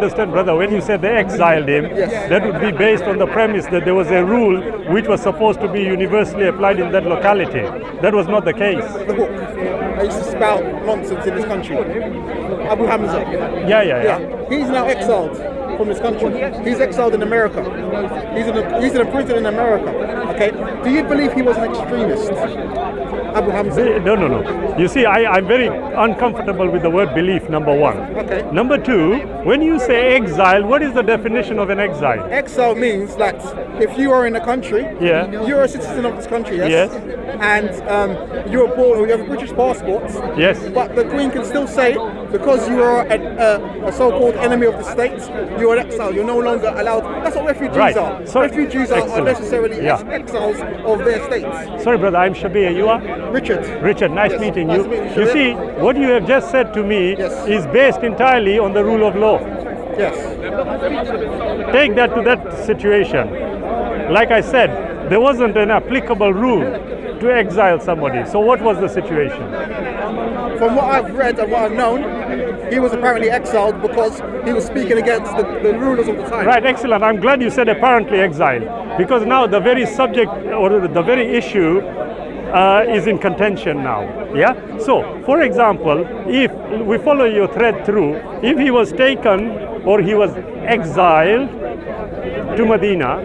understand, brother, when you said they exiled him, that would be based on the premise that there was a rule which was supposed to be universally applied in that locality. That was not the case. The hook. I used to spout nonsense in this country. Abu Hamza. Yeah. He's now exiled from this country. He's exiled in America. He's in a prison in America. Okay. Do you believe he was an extremist? Abu Hamza? No. You see, I'm very uncomfortable with the word belief, number one. Okay. Number two, when you say exile, what is the definition of an exile? Exile means that if you are in a country, you're a citizen of this country, yes? And you're born, or you have a British passport, yes. But the Queen can still say, because you are a so-called enemy of the state, you are an exile. You're no longer allowed. That's what refugees are. So refugees are necessarily exiles of their states. Sorry, brother, I'm Shabir. You are? Richard, nice meeting you. You see, what you have just said to me is based entirely on the rule of law. Yes. Take that to that situation. Like I said, there wasn't an applicable rule to exile somebody. So what was the situation? From what I've read and what I've known, he was apparently exiled because he was speaking against the rulers of the time. Right, excellent. I'm glad you said apparently exiled, because now the very subject or the very issue is in contention now. Yeah. So, for example, if we follow your thread through, if he was taken or he was exiled to Medina,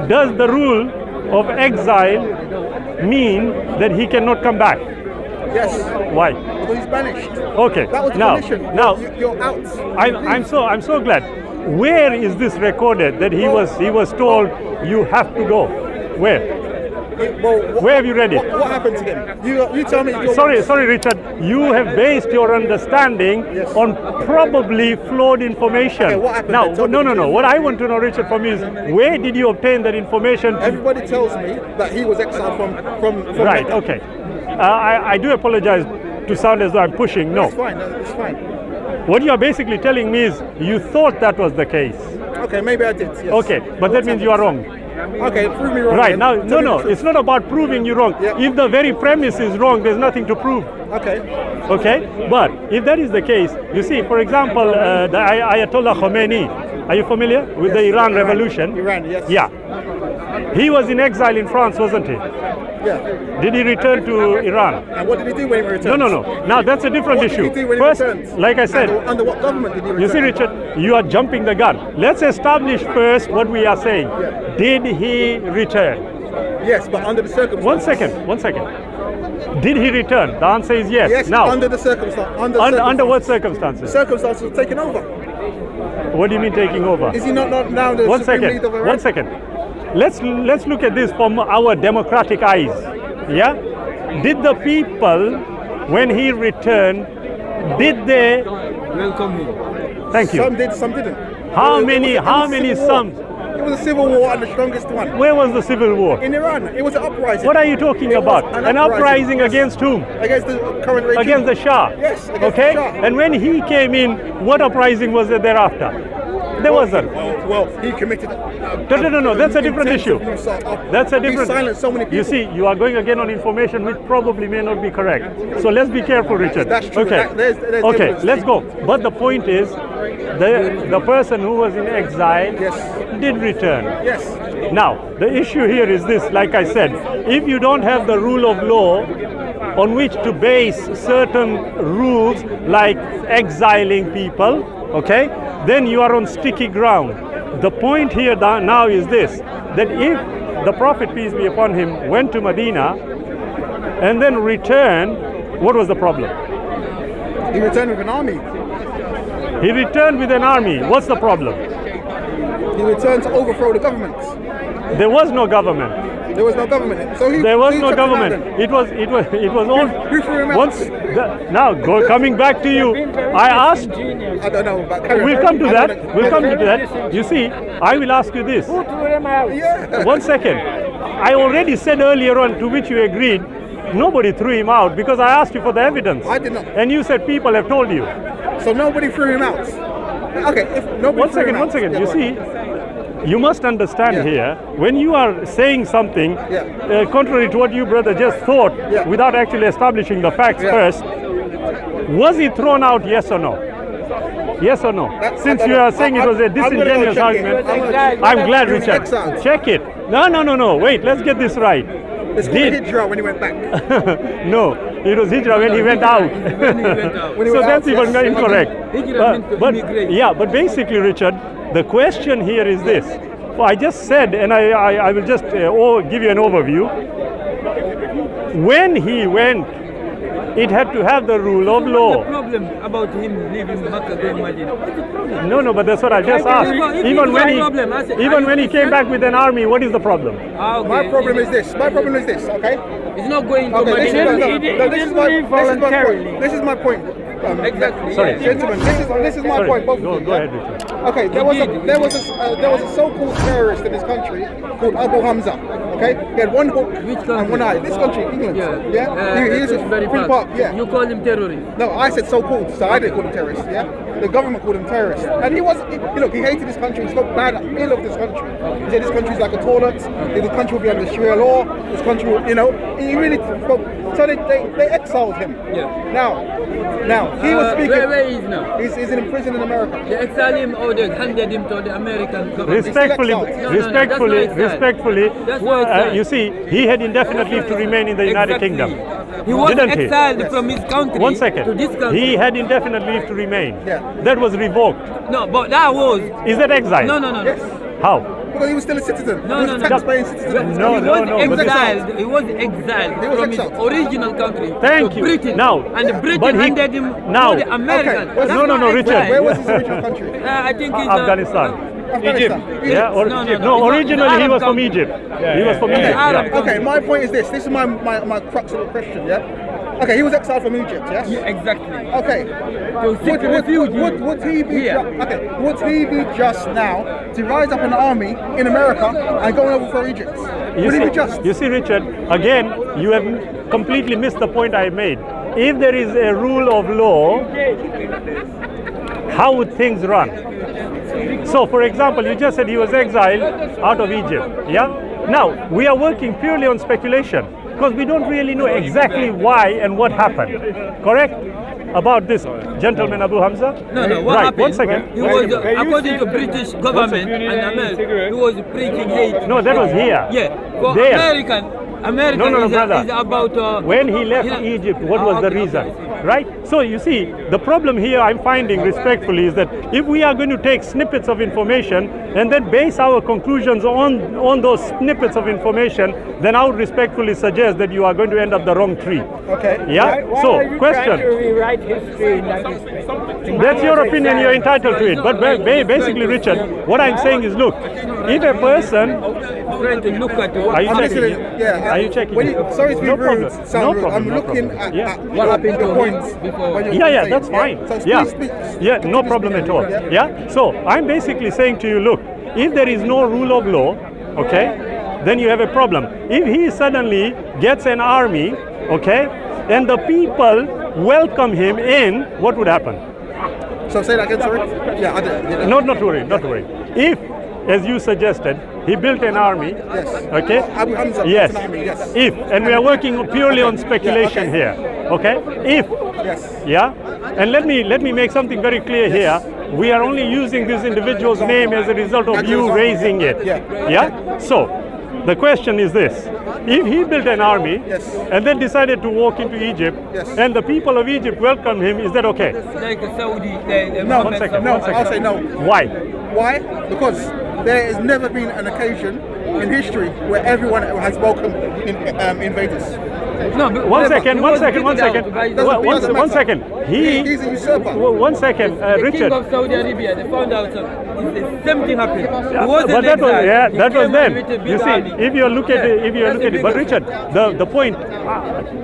does the rule of exile mean that he cannot come back? Yes. Why? Because he's banished. Okay. That was the condition. Now you're out. I'm so glad. Where is this recorded that he was told you have to go? Where? Where have you read it? What happened to him? You tell me. Sorry, Richard. You have based your understanding on probably flawed information. Okay, what happened? Now, no. What I want to know, Richard, from you is where did you obtain that information? Everybody tells me that he was exiled from Right. Mecca. Okay. I do apologize to sound as though I'm pushing. No. It's fine. It's fine. What you are basically telling me is you thought that was the case. Okay, maybe I did. Yes. Okay, but that means you are wrong. Okay, prove me wrong. Right, now, no, it's not about proving you wrong. Yeah. If the very premise is wrong, there's nothing to prove. Okay. Okay, but if that is the case, you see, for example, the Ayatollah Khomeini, are you familiar with the Iran revolution? Iran, yes. Yeah. He was in exile in France, wasn't he? Yeah. Did he return to Iran? And what did he do when he returned? No. Now that's a different issue. What did he do when First, he returned? like I said, under what government did he return? you see, Richard, you are jumping the gun. Let's establish first what we are saying. Yeah. Did he return? Yes, but under the circumstances. One second. Did he return? The answer is yes. Yes, now, under the circumstances. Under what circumstances? Circumstances were taken over. What do you mean taking over? Is he not now the supreme leader of Iran? One second. Let's look at this from our democratic eyes. Yeah? Did the people, when he returned, did they welcome him? Thank you. Some did, some didn't. How many some? It was a civil war and the strongest one. Where was the civil war? In Iran. It was an uprising. What are you talking about? An uprising against whom? Against the current regime. Against the Shah. Yes, against okay? the Shah. And when he came in, what uprising was there thereafter? There wasn't. Well, he committed. No. That's a different issue. That's a different. He silenced so many people. You see, you are going again on information which probably may not be correct. So let's be careful, Richard. That's true. Okay. There's okay. Let's go. But the point is, the person who was in exile did return. Yes. Now, the issue here is this. Like I said, if you don't have the rule of law on which to base certain rules, like exiling people, okay, then you are on sticky ground. The point here now is this, that if the Prophet, peace be upon him, went to Medina and then returned, what was the problem? He returned with an army. He returned with an army. What's the problem? He returned to overthrow the government. There was no government. There was no government. So there was no government. It was all. Now coming back to you, I asked. I don't know. We'll come to that. We'll come to that. You see, I will ask you this. Yeah. 1 second. I already said earlier on, to which you agreed, nobody threw him out because I asked you for the evidence. I did not. And you said people have told you. So nobody threw him out. Okay. If nobody One second. You see. You must understand here, when you are saying something contrary to what you, brother, just thought, without actually establishing the facts first, was he thrown out, yes or no? Yes or no? Since you are saying it was a disingenuous argument, I'm glad, Richard. Check it. No. Wait, let's get this right. It's called hijrah when he went back. No, it was hijrah when he went out. So that's even incorrect. But basically, Richard, the question here is this. Well, I just said, and I will just give you an overview. When he went, it had to have the rule of law. What's the problem about him leaving Makkah going Medina? What's the problem? No, but that's what I just asked. Even when he came back with an army, what is the problem? Okay. My problem is this. Okay. He's not going to Medina. This is my point. Exactly. Sorry, gentlemen. This is my point. Both of you. Go ahead, Richard. Okay, there was a so-called terrorist in this country called Abu Hamza. Okay, he had one hook and one eye. This country, England. Yeah. He is very Hyde Park. Yeah. You call him terrorist? No, I said so-called, so I didn't call him terrorist. Yeah. The government called him terrorist, and he hated this country. He spoke bad. He loved this country. He said this country is like a toilet. This country will be under Sharia law. This country will, he really spoke. So they exiled him. Yeah. Now he was speaking. Where he is now? He's in prison in America. They exiled him or they handed him to the American government? Respectfully, That's why you see, he had indefinite leave to remain in the United Kingdom. He was Didn't he? exiled from his country. One second. To this country. He had indefinite leave to remain. Yeah. That was revoked. No, but that was. Is that exile? No. Yes. How? Because he was still a citizen. No. He was a tax-paying citizen. No. He was exiled. He was exiled from his original country. Thank to you. Britain. Now, and the but Britain handed him now- to the American. Okay. No, Richard. Where was his original country? I think it's Afghanistan. Egypt. Yeah, or No, Egypt. no. No, originally he was from Arab Egypt. He was from Egypt. Arab Yeah. Okay, my point is this. This is my crux of the question. Yeah. Okay, he was exiled from Egypt. Yes. Yeah, exactly. Okay. To seek refuge. Would he be? here. Would he be just now to rise up an army in America and go over for Egypt? Would he be just? You see, Richard, again, you have completely missed the point I made. If there is a rule of law, how would things run? So, for example, you just said he was exiled out of Egypt. Yeah. Now we are working purely on speculation because we don't really know exactly why and what happened. Correct? About this gentleman Abu Hamza? No, what right, happened? one second. He was, according to British government and America, he was preaching hate. No, that was here. Yeah, for There. American No, brother. is about... when he left Egypt, what was the reason? Right? So you see, the problem here I'm finding respectfully is that if we are going to take snippets of information and then base our conclusions on those snippets of information, then I would respectfully suggest that you are going to end up the wrong tree. Okay. Yeah? Why So, are you question. trying to rewrite history in that respect? That's your opinion, you're entitled to it. But basically, Richard, what I'm saying is, look, if a person... trying to look at what Are you happened. checking? Are you checking? Sorry to be No rude, problem. sound No rude. problem, I'm no looking problem. at What happened your to points him before? when you're Yeah, saying, that's fine. So Yeah, please speak. yeah, no problem at all. Yeah, so I'm basically saying to you, look, if there is no rule of law, okay, then you have a problem. If he suddenly gets an army, okay, and the people welcome him in, what would happen? So say that again, sorry. Yeah, I did. Not worry. If, as you suggested, he built an army. Yes. Okay. Abu Hamza Yes. built an army, yes. If, and we are working purely on speculation here. Okay. If. Yes. Yeah. And let me make something very clear here. We are only using this individual's name as a result of you raising it. Yeah. So, the question is this: if he built an army and then decided to walk into Egypt, and the people of Egypt welcome him, is that okay? Like a Saudi... No, One second. I'll say no. Why? Why? Because there has never been an occasion in history where everyone has welcomed invaders. No, but One never. second. He One was second. beaten down by the- One second. He's a usurper. One second, The king Richard. of Saudi Arabia, they found out the same thing happened. He was But that was exiled. He that was came then. with a big You see, army. if you look at it, but bigger. Richard, the point,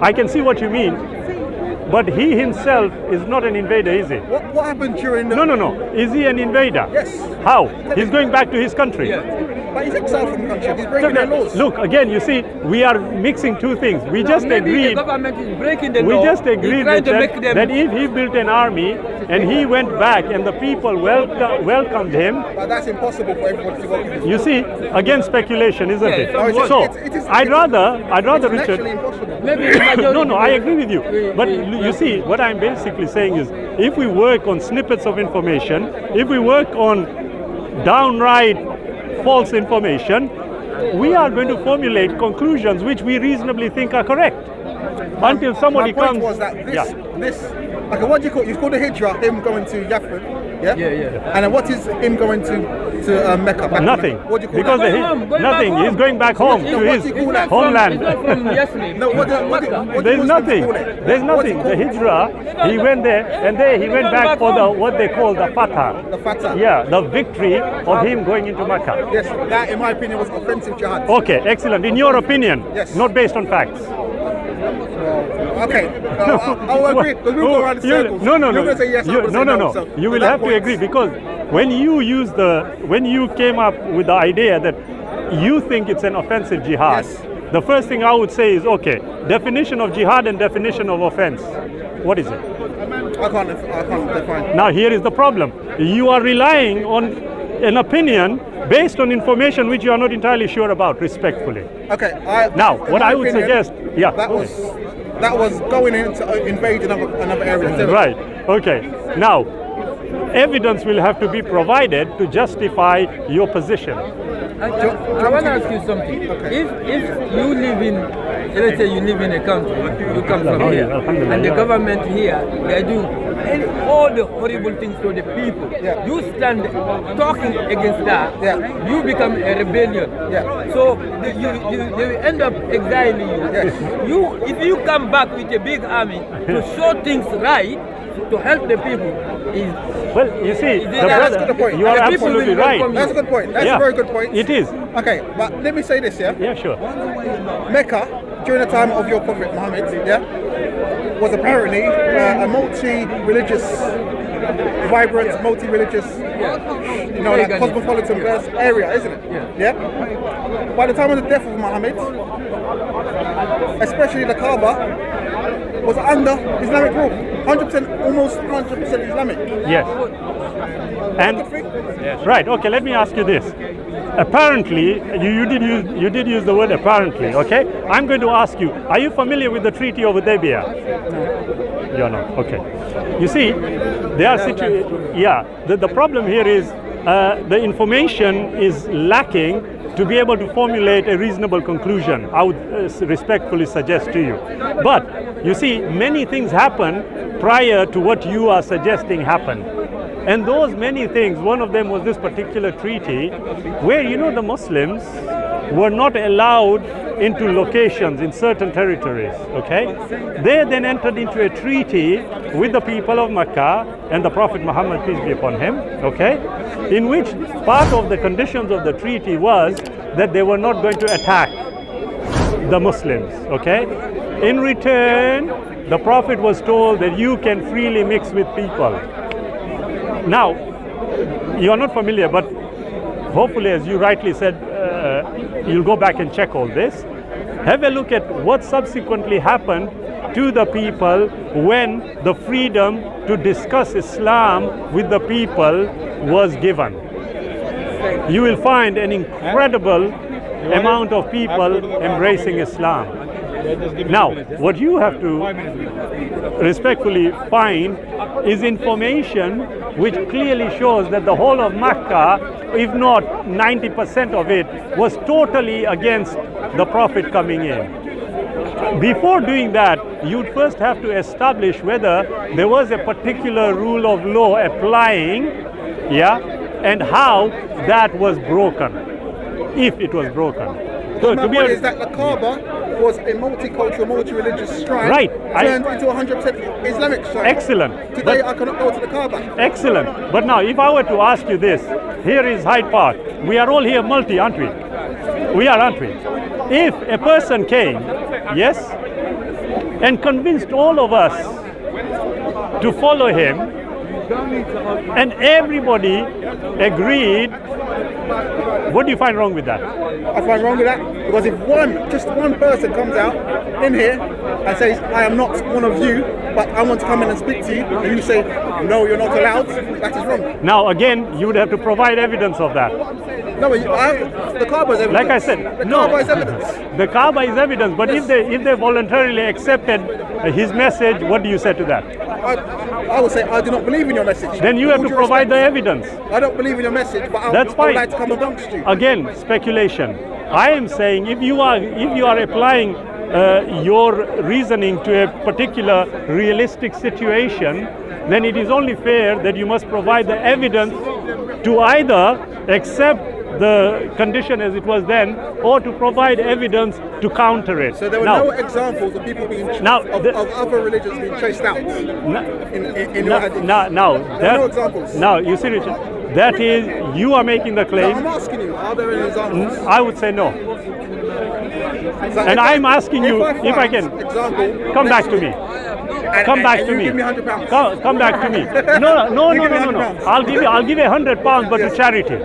I can see what you mean. But he himself is not an invader, is he? What happened during the... No. Is he an invader? Yes. How? He's going back to his country. Yeah. But he's exiled from the country. He's breaking the laws. Look, again, you see, we are mixing two things. We just agreed. The government is breaking the law. We just agreed He's trying to that, make them. that if he built an army and he went back and the people welcomed him. But that's impossible for everybody to welcome him. You see, again, speculation, isn't it? No, So, I'd rather, It's Richard. naturally impossible. Maybe the majority No, I agree with you. But you see, what I'm basically saying is, if we work on snippets of information, if we work on downright false information, we are going to formulate conclusions which we reasonably think are correct. Until somebody My point comes. was that this, okay, what do you call it? You call the hijrah him going to Yathrib, yeah? Yeah. And then what is him going to Mecca? Back to Nothing. Mecca? What do you call Because that? nothing. He's going back home to his homeland. It's not from Yasrib. No, what do There's Muslims nothing. call it? There's What do you nothing. call The it? hijrah, he went there, and there he went back for the what they call the fatah. The Fatah. Yeah, the victory of him going into Makkah. Yes, that in my opinion was offensive jihad. Okay, excellent. In your opinion, Yes. not based on facts. Okay, I'll agree. Because we'll go around in circles. No. You're going to say yes, I'm gonna say no. So You will that have to point- agree, because when you came up with the idea that you think it's an offensive jihad, Yes. the first thing I would say is, okay, definition of jihad and definition of offense. What is it? I can't define. Now here is the problem. You are relying on an opinion based on information which you are not entirely sure about, respectfully. Okay. Now, in what my I would opinion, suggest, yeah. that was going in to invade another area. Right, okay. Now, evidence will have to be provided to justify your position. I want to ask you something. Okay. If you live in, let's say you live in a country, you come from here, Alhamdulillah, and the yeah. government here, they do all the horrible things to the people. Yeah. You stand talking against that, Yeah. you become a rebellion. Yeah. So they will end up exiling you. Yes. If you come back with a big army to show things right, to help the people, is Well, you see, that's a good point. you are And the people absolutely will right. welcome That's a good point. That's Yeah. a very good point. It is. Okay, but let me say this, yeah? Yeah, sure. Mecca, during the time of your Prophet Muhammad, yeah, was apparently a multi-religious, vibrant, multi-religious, you know, like cosmopolitan area, isn't it? Yeah. By the time of the death of Muhammad, especially the Kaaba, was under Islamic rule. 100%, almost 100% Islamic. Yes. And right, okay, let me ask you this. Apparently, you did use the word apparently, okay? I'm going to ask you, are you familiar with the Treaty of Hudaybiyah? You're not, okay. You see, there are the problem here is the information is lacking to be able to formulate a reasonable conclusion, I would respectfully suggest to you. But, you see, many things happen prior to what you are suggesting happened. And those many things, one of them was this particular treaty where, you know, the Muslims were not allowed into locations in certain territories, okay? They then entered into a treaty with the people of Mecca and the Prophet Muhammad, peace be upon him, okay? In which part of the conditions of the treaty was that they were not going to attack the Muslims, okay? In return, the Prophet was told that you can freely mix with people. Now, you are not familiar, but hopefully, as you rightly said, you'll go back and check all this. Have a look at what subsequently happened to the people when the freedom to discuss Islam with the people was given. You will find an incredible amount of people embracing Islam. Now, what you have to respectfully find is information which clearly shows that the whole of Makkah, if not 90% of it, was totally against the Prophet coming in. Before doing that, you'd first have to establish whether there was a particular rule of law applying, and how that was broken, if it was broken. So my point is that the Kaaba was a multicultural, multi-religious shrine, right, turned into 100% Islamic shrine. Excellent. Today I cannot go to the Kaaba. Excellent. But now, if I were to ask you this, here is Hyde Park. We are all here multi, aren't we? We are, aren't we? If a person came, yes, and convinced all of us to follow him, and everybody agreed What do you find wrong with that? I find wrong with that because if just one person comes out in here and says, I am not one of you, but I want to come in and speak to you, and you say, no, you're not allowed, that is wrong. Now, again, you would have to provide evidence of that. No, the Kaaba is evidence. Like I said, the Kaaba is evidence. The Kaaba is evidence, but if they voluntarily accepted his message, what do you say to that? I would say, I do not believe in your message. Then you have to provide the evidence. I don't believe in your message, but That's I would fine. like to come amongst you. Again, speculation. I am saying if you are applying your reasoning to a particular realistic situation, then it is only fair that you must provide the evidence to either accept the condition as it was then, or to provide evidence to counter it. So there were no examples of people being of other religions being chased out in your hadith? No examples. Now, you see, Richard, that is, you are making the claim. No, I'm asking you, are there any examples? I would say no. So and I'm asking you if I can. Come back to me. Come back to me. Give me £100. Come back to me. No. I'll give you £100, but to charity.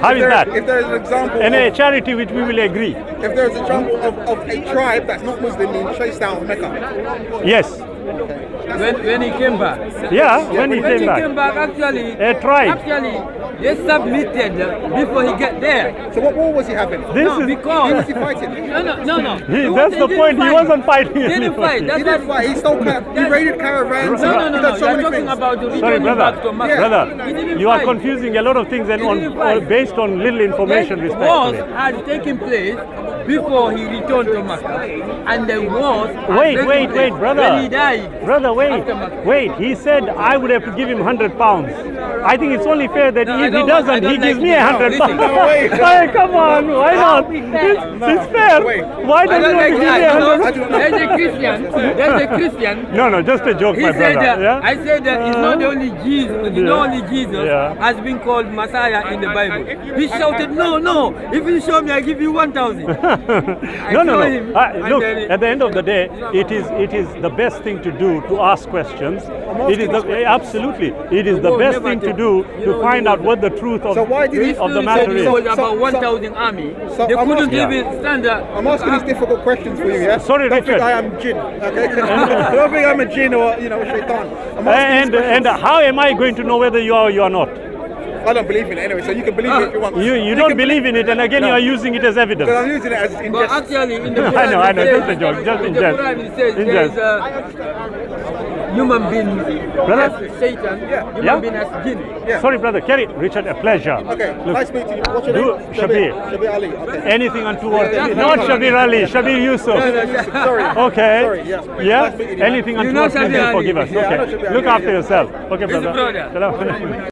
How is that? If there is an example, and a charity which we will agree. If there is an example of a tribe that's not Muslim being chased out of Mecca. Yes. When he came back. Yeah, when he came back. Actually, a tribe. Actually, they submitted before he get there. So what war was he having? Because who was he fighting? No. That's the point. He wasn't fighting. He didn't fight. He didn't fight. He stole. He raided caravans. No. You're talking about the returning back to Mecca. Brother, you are confusing a lot of things and based on little information. The wars had taken place before he returned to Mecca, and the wars. Wait, brother. When he died. Brother, wait. He said I would have to give him £100. I think it's only fair that if he doesn't, he gives me £100. Hey, come on, why not? It's fair. Why doesn't he give me £100? There's a Christian. No, just a joke, my brother. I said that it's not the only Jesus. Not only Jesus has been called Messiah in the Bible. He shouted, no. If you show me, I give you 1,000. No. Look, at the end of the day, it is the best thing to do to ask questions. It is absolutely. It is the best thing to do to find out what the truth of the matter is. About 1,000 army. They couldn't even stand up. I'm asking these difficult questions for you. Yeah. Sorry, don't Richard. think I am jinn. Okay. Don't think I'm a jinn or shaitan. And how am I going to know whether you are or you are not? I don't believe in it anyway, so you can believe it if you want. You don't believe in it, and again you are using it as evidence. Because I'm using it as in jest. Actually, in the Quran, I know, just a joke, just in jest. It says there is a human being as Satan, human being as jinn. Yeah. Sorry, brother, carry it. Richard, a pleasure. Okay, Look, nice meeting you. What's your name? Shabir Ali. Okay. Anything untoward. Not Shabir Ali, Shabir Yusuf. Sorry. Okay. Sorry, yeah. Anything untoward, please forgive us. Okay. Look after yourself. Okay, brother.